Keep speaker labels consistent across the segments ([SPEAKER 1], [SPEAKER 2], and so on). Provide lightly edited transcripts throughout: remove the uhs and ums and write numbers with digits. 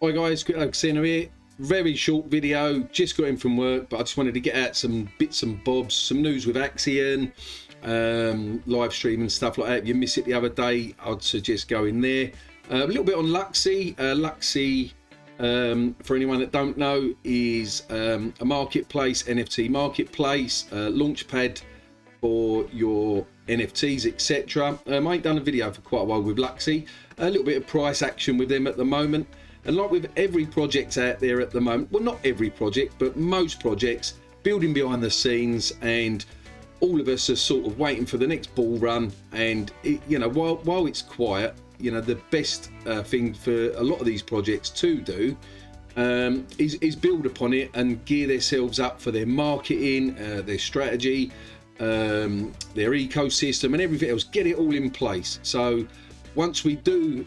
[SPEAKER 1] Hi guys, quick Luxy here. Very short video, just got in from work, but I just wanted to get out some bits and bobs, some news with Axion, live stream and stuff like that. If you missed it the other day, I'd suggest going there. A little bit on Luxy. Luxy, for anyone that don't know, is a marketplace, NFT marketplace, launchpad for your NFTs, etc. I ain't done a video for quite a while with Luxy. A little bit of price action with them at the moment. And like with every project out there at the moment, well, not every project, but most projects, building behind the scenes, and all of us are sort of waiting for the next bull run. And it, you know, while it's quiet, you know, the best thing for a lot of these projects to do is build upon it and gear themselves up for their marketing, their strategy, their ecosystem, and everything else. Get it all in place. So once we do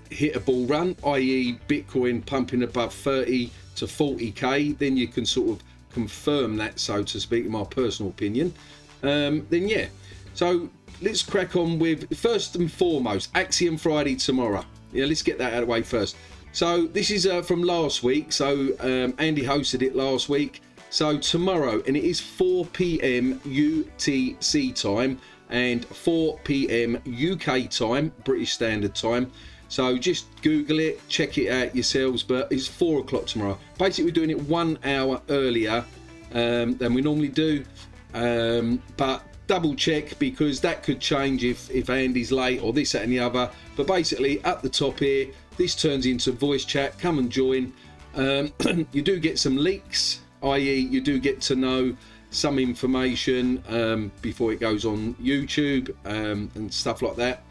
[SPEAKER 1] hit a bull run, i.e. Bitcoin pumping above 30 to 40k, then you can sort of confirm that, so to speak, in my personal opinion. Then yeah, so let's crack on with, first and foremost, Axion Friday tomorrow. Yeah, let's get that out of the way first. So this is from last week. So Andy hosted it last week. So tomorrow, and it is 4 p.m. UTC time and 4 p.m. UK time, British Standard Time. So just Google it, check it out yourselves, but it's 4 o'clock tomorrow. Basically, we're doing it 1 hour earlier than we normally do, but double check, because that could change if Andy's late or this, that and the other. But basically, at the top here, this turns into voice chat. Come and join. You do get some leaks, i.e. you do get to know some information before it goes on YouTube and stuff like that.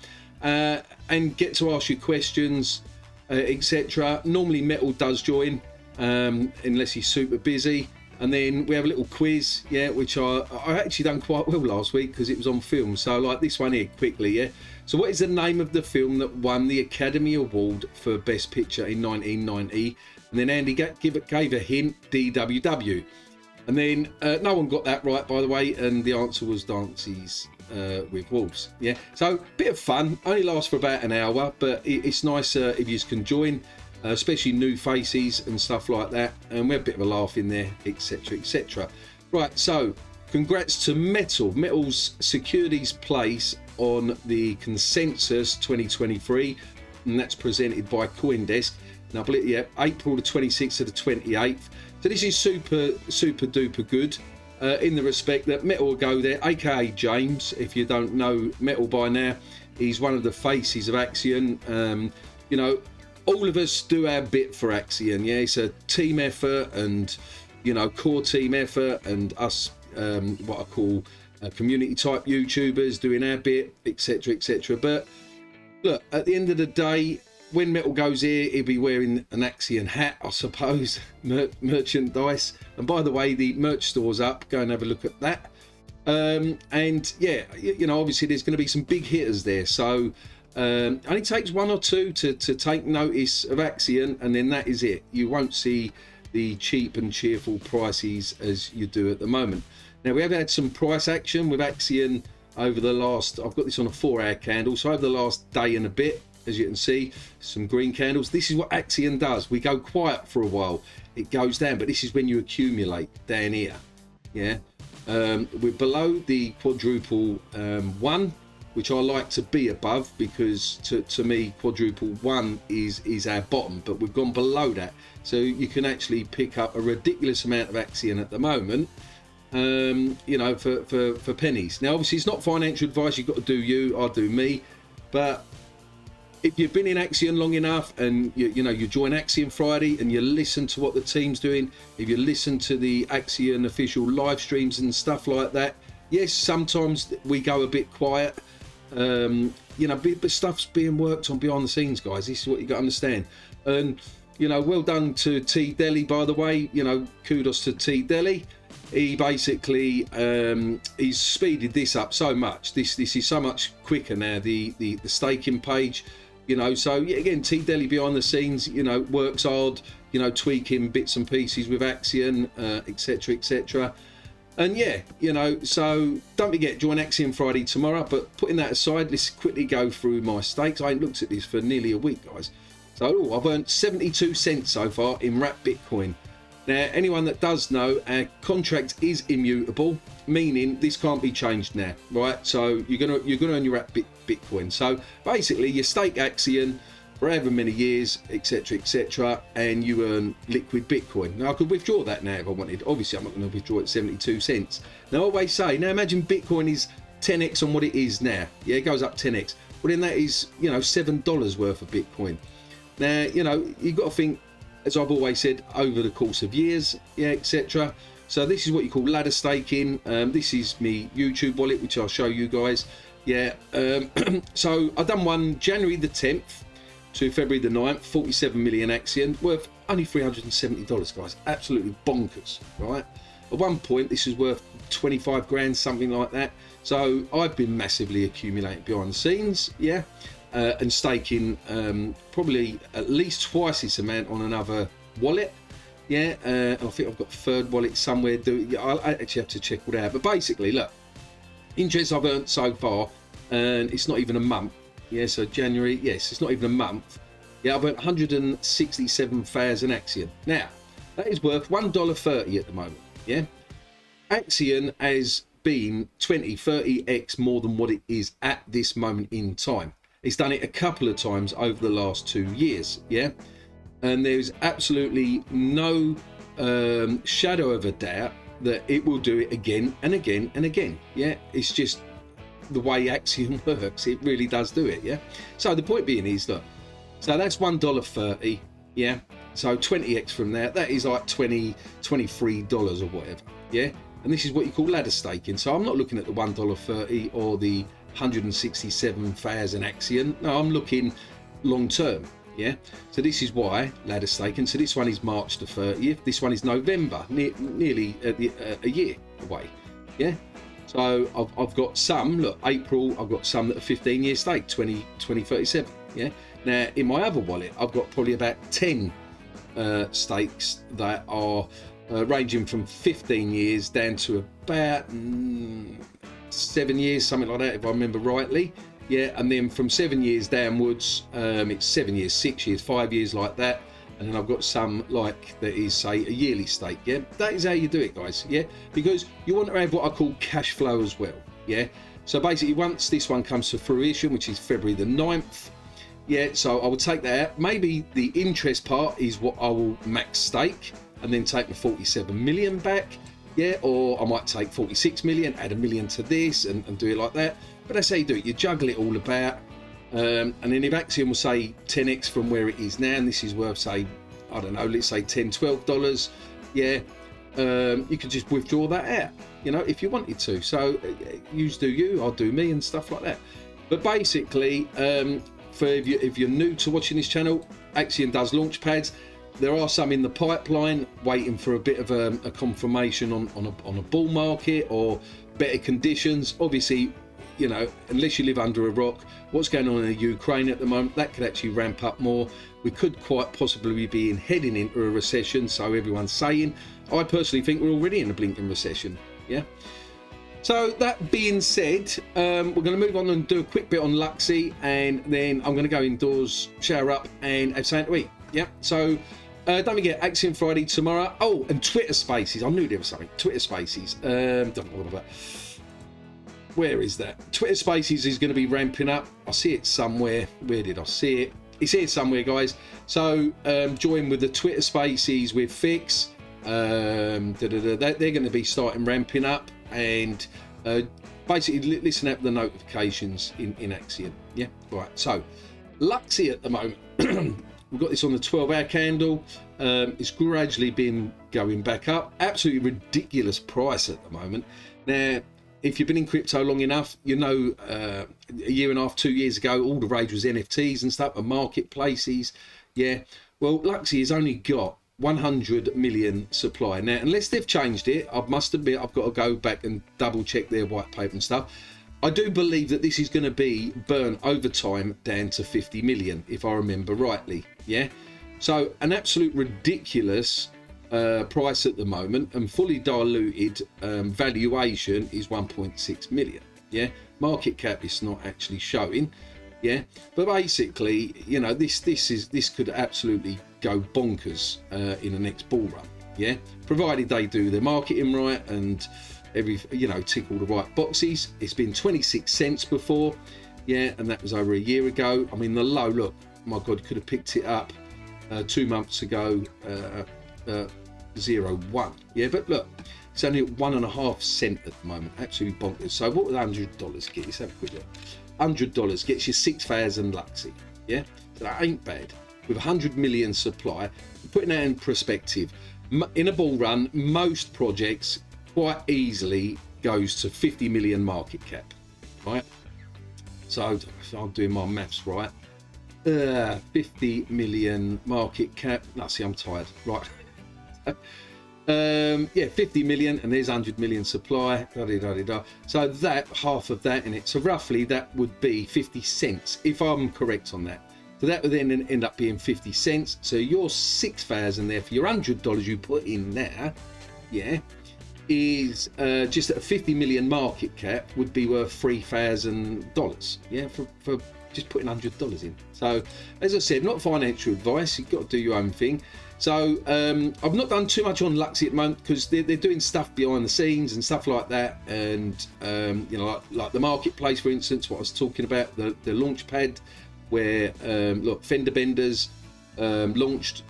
[SPEAKER 1] And get to ask you questions, etc. Normally Metal does join, unless he's super busy. And then we have a little quiz, yeah, which I actually done quite well last week because it was on film. So like this one here, quickly, yeah. So what is the name of the film that won the Academy Award for Best Picture in 1990? And then Andy gave a hint, DWW. And then no one got that right, by the way, and the answer was Dances with Wolves. Yeah, so bit of fun, only lasts for about an hour, but it's nice if you can join, especially new faces and stuff like that, and we have a bit of a laugh in there, etc, etc. Right, so congrats to Metal's secured his place on the Consensus 2023, and that's presented by CoinDesk. Now, yeah, April the 26th to the 28th. So this is super duper good. In the respect that Metal will go there, aka James. If you don't know Metal by now, he's one of the faces of Axion. You know, all of us do our bit for Axion. Yeah, it's a team effort, and you know, core team effort, and us, what I call community type YouTubers doing our bit, etc, etc. But look, at the end of the day, when Metal goes here, he'll be wearing an Axion hat, I suppose, merchandise. And by the way, the merch store's up. Go and have a look at that. And yeah, you know, obviously there's going to be some big hitters there. So only takes one or two to take notice of Axion, and then that is it. You won't see the cheap and cheerful prices as you do at the moment. Now, we have had some price action with Axion over the last, I've got this on a 4-hour candle, so over the last day and a bit. As you can see, some green candles. This is what Axion does. We go quiet for a while, it goes down, but this is when you accumulate down here. Yeah, we're below the quadruple one, which I like to be above, because to me quadruple one is our bottom, but we've gone below that, so you can actually pick up a ridiculous amount of Axion at the moment, you know, for pennies. Now obviously it's not financial advice. You've got to do you, I do me. But if you've been in Axion long enough, and you know, you join Axion Friday and you listen to what the team's doing, if you listen to the Axion official live streams and stuff like that, yes, sometimes we go a bit quiet, you know, but stuff's being worked on behind the scenes, guys. This is what you got to understand. And you know, well done to T Deli, by the way. You know, kudos to T Deli. He basically he's speeded this up so much. This is so much quicker now, the staking page. You know, so yeah, again, T Deli behind the scenes, you know, works hard, you know, tweaking bits and pieces with Axion, etc, etc. And yeah, you know, so don't forget, join Axion Friday tomorrow. But putting that aside, let's quickly go through my stakes. I ain't looked at this for nearly a week, guys. So I've earned 72 cents so far in wrapped Bitcoin. Now, anyone that does know, our contract is immutable, meaning this can't be changed now, right? So you're gonna earn your wrapped Bitcoin. So basically, you stake Axion for however many years, etc., and you earn liquid Bitcoin. Now, I could withdraw that now if I wanted. Obviously, I'm not going to withdraw it 72 cents. Now, I always say, now imagine Bitcoin is 10x on what it is now. Yeah, it goes up 10x. Well, then that is, you know, $7 worth of Bitcoin. Now, you know, you've got to think, as I've always said, over the course of years, yeah, etc. So this is what you call ladder staking. This is me YouTube wallet, which I'll show you guys. Yeah, so I've done one January the 10th to February the 9th, 47 million Axion, worth only $370, guys. Absolutely bonkers, right? At one point, this was worth 25 grand, something like that. So I've been massively accumulating behind the scenes, yeah. And staking probably at least twice this amount on another wallet, yeah. I think I've got a third wallet somewhere. I'll actually have to check it out. But basically, look, interest I've earned so far, and it's not even a month. Yeah, so January, yes, it's not even a month. Yeah, I've earned 167,000 Axion. Now, that is worth $1.30 at the moment. Yeah, Axion has been 20-30x more than what it is at this moment in time. It's done it a couple of times over the last 2 years, yeah? And there's absolutely no shadow of a doubt that it will do it again and again and again, yeah? It's just the way Axion works. It really does do it, yeah? So the point being is, look, so that's $1.30, yeah? So 20x from there, that is like $23 or whatever, yeah? And this is what you call ladder staking. So I'm not looking at the $1.30 or the 167,000 Axion. No, I'm looking long term, yeah. So this is why ladder staking. So this one is March the 30th. This one is November, nearly a year away, yeah. So I've got some, look, April, I've got some that are 15-year stake, 2037, yeah. Now in my other wallet, I've got probably about 10 stakes that are ranging from 15 years down to about 7 years, something like that, if I remember rightly, yeah. And then from 7 years downwards, it's 7 years, 6 years, 5 years, like that. And then I've got some like that is, say, a yearly stake, yeah. That is how you do it, guys, yeah, because you want to have what I call cash flow as well, yeah. So basically, once this one comes to fruition, which is February the 9th, yeah, so I will take that out. Maybe the interest part is what I will max stake and then take the 47 million back, yeah, or I might take 46 million, add a million to this and do it like that. But that's how you do it. You juggle it all about, and then if Axion will say 10x from where it is now, and this is worth, say, I don't know, let's say $10-12, yeah, you could just withdraw that out, you know, if you wanted to. So you do you, I'll do me, and stuff like that. But basically, for if you're new to watching this channel, Axion does launch pads. There are some in the pipeline waiting for a bit of a confirmation on a bull market or better conditions. Obviously, you know, unless you live under a rock, what's going on in Ukraine at the moment, that could actually ramp up more. We could quite possibly be heading into a recession, so everyone's saying. I personally think we're already in a blinking recession, yeah. So that being said, we're going to move on and do a quick bit on Luxy, and then I'm going to go indoors, shower up, and have something to eat. Yeah. So don't forget Axion Friday tomorrow. Oh, and Twitter Spaces. I knew there was something. Twitter Spaces. Where is that? Twitter Spaces is going to be ramping up. I see it somewhere. Where did I see it? It's here somewhere, guys. So join with the Twitter Spaces with Fix. They're going to be starting ramping up, and basically listen out for the notifications in Axion. Yeah, right. So Luxy at the moment, we've got this on the 12-hour candle. It's gradually been going back up. Absolutely ridiculous price at the moment. Now, if you've been in crypto long enough, you know, a year and a half, 2 years ago, all the rage was NFTs and stuff, and marketplaces. Yeah. Well, Luxy has only got 100 million supply now. Unless they've changed it, I must admit I've got to go back and double check their white paper and stuff. I do believe that this is going to be burnt over time down to 50 million, if I remember rightly. Yeah. So an absolute ridiculous price at the moment, and fully diluted valuation is 1.6 million. Yeah. Market cap is not actually showing. Yeah, but basically, you know, this could absolutely go bonkers in the next bull run. Yeah, provided they do their marketing right and tick all the right boxes. It's been 26 cents before, yeah, and that was over a year ago. I mean, the low, look, my God, could have picked it up 2 months ago, 0.1. Yeah, but look, it's only at 1.5 cents at the moment. Absolutely bonkers. So what would $100 get? Let's have a quick look. $100 gets you 6,000 Luxy. Yeah, so that ain't bad. With 100 million supply, putting that in perspective, in a bull run, most projects quite easily goes to 50 million market cap, right? So I'm doing my maths right. 50 million market cap. No, see, I'm tired. Right. Yeah, 50 million, and there's 100 million supply. So that, half of that in it. So roughly that would be 50 cents, if I'm correct on that. So that would then end up being 50 cents. So your 6,000 there for your $100 you put in there, yeah, is just at a 50 million market cap would be worth $3,000. Yeah, for just putting $100 in. So as I said, not financial advice. You've got to do your own thing. So I've not done too much on Luxy at the moment because they're doing stuff behind the scenes and stuff like that. And you know, like the marketplace, for instance, what I was talking about, the launch pad where look, fender benders launched.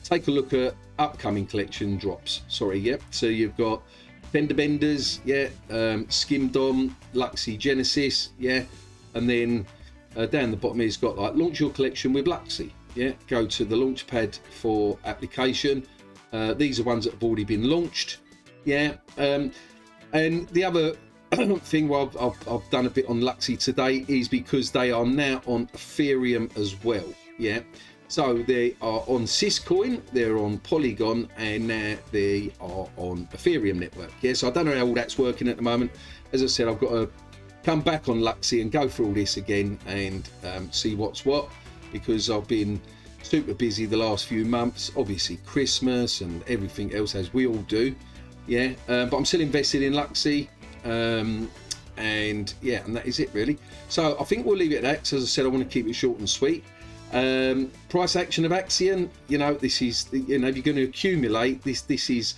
[SPEAKER 1] Take a look at upcoming collection drops. Sorry, yeah. So you've got fender benders, yeah, skim dom, Luxy Genesis, yeah, and then down the bottom it's got like launch your collection with Luxy. Yeah, go to the launch pad for application. These are ones that have already been launched. Yeah, and the other thing why I've done a bit on Luxy today is because they are now on Ethereum as well. Yeah, so they are on Syscoin, they're on Polygon, and now they are on Ethereum network. Yeah, so I don't know how all that's working at the moment. As I said, I've got to come back on Luxy and go through all this again and see what's what, because I've been super busy the last few months, obviously Christmas and everything else, as we all do. Yeah, but I'm still invested in Luxy, and yeah, and that is it really. So I think we'll leave it at that, because as I said, I want to keep it short and sweet. Price action of Axion, you know, this is, you know, if you're going to accumulate this is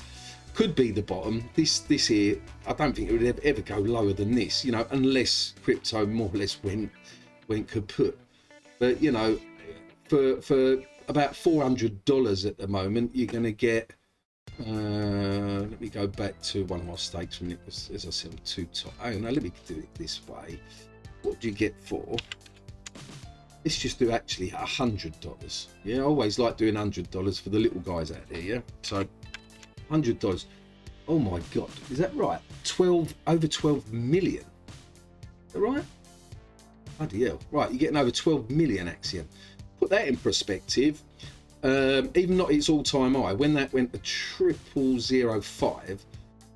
[SPEAKER 1] could be the bottom. This here, I don't think it would ever go lower than this, you know, unless crypto more or less went kaput. But you know, for about $400 at the moment, you're going to get. Let me go back to one of my stakes when it was, as I said, I'm too tight. Oh no, let me do it this way. What do you get for? Let's just do actually $100. Yeah, I always like doing $100 for the little guys out there. Yeah, so $100. Oh my God, is that right? Over 12 million. Is that right? Bloody hell. Right, you're getting over 12 million Axion. Put that in perspective. Even not its all-time high, when that went to 0005,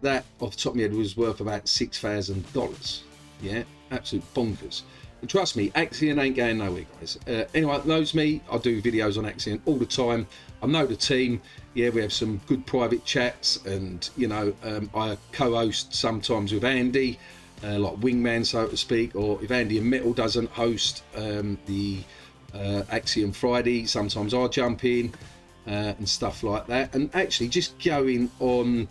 [SPEAKER 1] that off the top of my head was worth about $6,000. Yeah, absolute bonkers. And trust me, Axion ain't going nowhere, guys. Anyone that knows me, I do videos on Axion all the time. I know the team. Yeah, we have some good private chats, and you know, I co-host sometimes with Andy, like wingman, so to speak, or if Andy and Metal doesn't host the Axion Friday, sometimes I jump in and stuff like that. And actually, just going on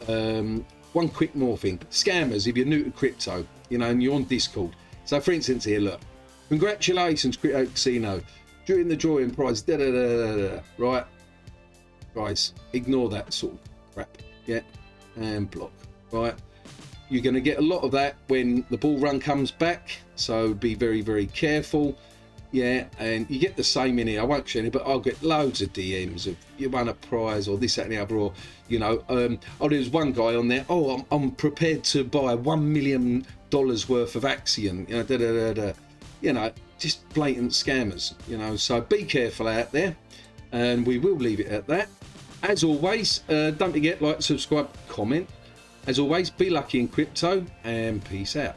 [SPEAKER 1] one quick more thing, scammers, if you're new to crypto, you know, and you're on Discord. So for instance here, look, congratulations Crypto Casino, during the drawing prize, right guys, ignore that sort of crap, yeah, and block. Right, you're going to get a lot of that when the bull run comes back, so be very, very careful. Yeah, and you get the same in here. I won't share it, but I'll get loads of DMs of you won a prize or this, that, and the other, or you know, oh, there's one guy on there. Oh, I'm prepared to buy $1 million worth of Axion. You know, you know, just blatant scammers. You know, so be careful out there, and we will leave it at that. As always, don't forget, like, subscribe, comment. As always, be lucky in crypto, and peace out.